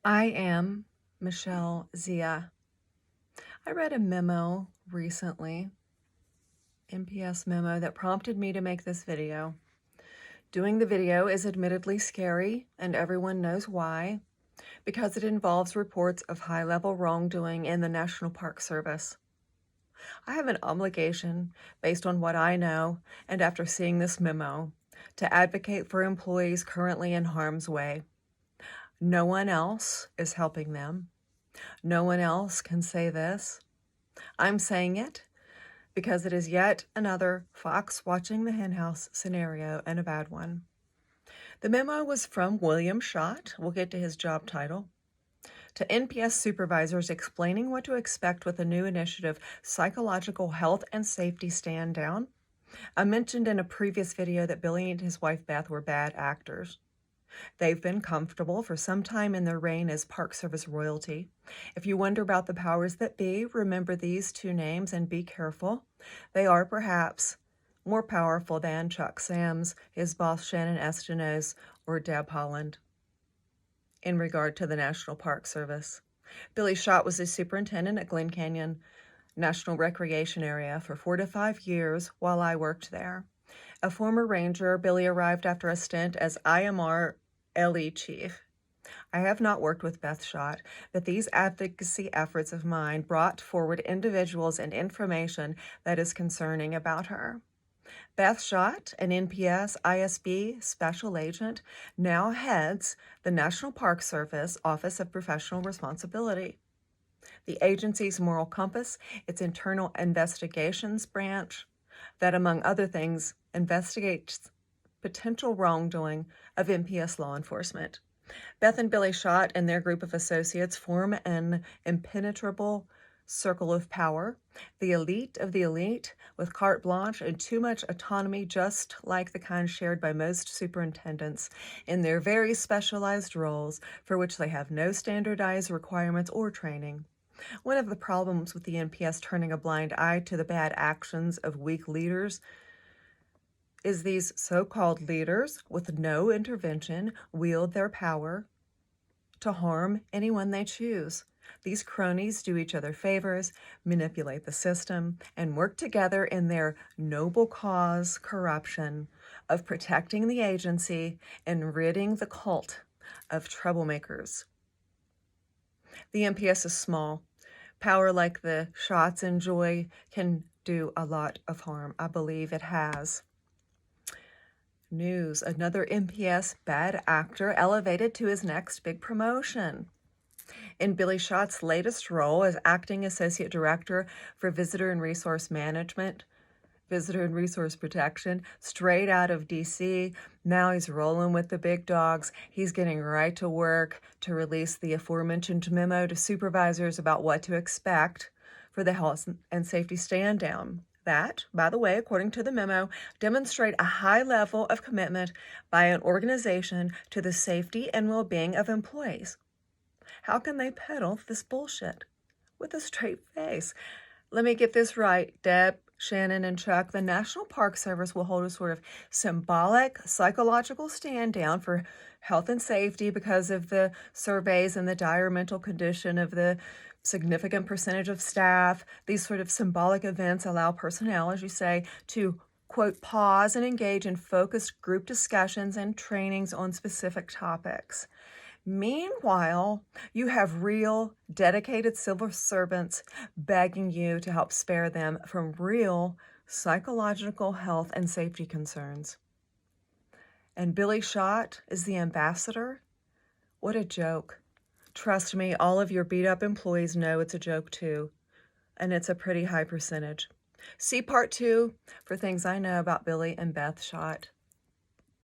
I am Michelle Zia. I read a memo recently, NPS memo, that prompted me to make this video. Doing the video is admittedly scary, and everyone knows why, because it involves reports of high-level wrongdoing in the National Park Service. I have an obligation, based on what I know, and after seeing this memo, to advocate for employees currently in harm's way. No one else is helping them. No one else can say this. I'm saying it because it is yet another fox watching the henhouse scenario, and a bad one. The memo was from Billy Shott, we'll get to his job title, to NPS supervisors explaining what to expect with the new initiative, Psychological Health and Safety Stand Down. I mentioned in a previous video that Billy and his wife Beth were bad actors. They've been comfortable for some time in their reign as Park Service royalty. If you wonder about the powers that be, remember these two names and be careful. They are perhaps more powerful than Chuck Sams, his boss Shannon Estenos, or Deb Holland in regard to the National Park Service. Billy Shott was the superintendent at Glen Canyon National Recreation Area for 4 to 5 years while I worked there. A former ranger, Billy arrived after a stint as IMR LE chief. I have not worked with Beth Shott, but these advocacy efforts of mine brought forward individuals and information that is concerning about her. Beth Shott, an NPS ISB special agent, now heads the National Park Service Office of Professional Responsibility. The agency's moral compass, its internal investigations branch, that among other things investigates potential wrongdoing of NPS law enforcement. Beth and Billy Shott and their group of associates form an impenetrable circle of power, the elite of the elite, with carte blanche and too much autonomy, just like the kind shared by most superintendents in their very specialized roles for which they have no standardized requirements or training. One of the problems with the NPS turning a blind eye to the bad actions of weak leaders is these so-called leaders, with no intervention, wield their power to harm anyone they choose. These cronies do each other favors, manipulate the system, and work together in their noble cause, corruption, of protecting the agency and ridding the cult of troublemakers. The NPS is small. Power like the Shotts enjoy can do a lot of harm. I believe it has. News: another NPS bad actor elevated to his next big promotion. In Billy Shott's latest role as acting associate director for visitor and resource protection, straight out of DC. Now he's rolling with the big dogs. He's getting right to work to release the aforementioned memo to supervisors about what to expect for the health and safety stand down. That, by the way, according to the memo, demonstrate a high level of commitment by an organization to the safety and well-being of employees. How can they peddle this bullshit with a straight face? Let me get this right, Deb, Shannon, and Chuck. The National Park Service will hold a sort of symbolic psychological stand down for health and safety because of the surveys and the dire mental condition of the significant percentage of staff. These sort of symbolic events allow personnel, as you say, to, quote, pause and engage in focused group discussions and trainings on specific topics. Meanwhile, you have real, dedicated civil servants begging you to help spare them from real psychological health and safety concerns. And Billy Shott is the ambassador? What a joke. Trust me, all of your beat-up employees know it's a joke too, and it's a pretty high percentage. See Part 2 for things I know about Billy and Beth Shott.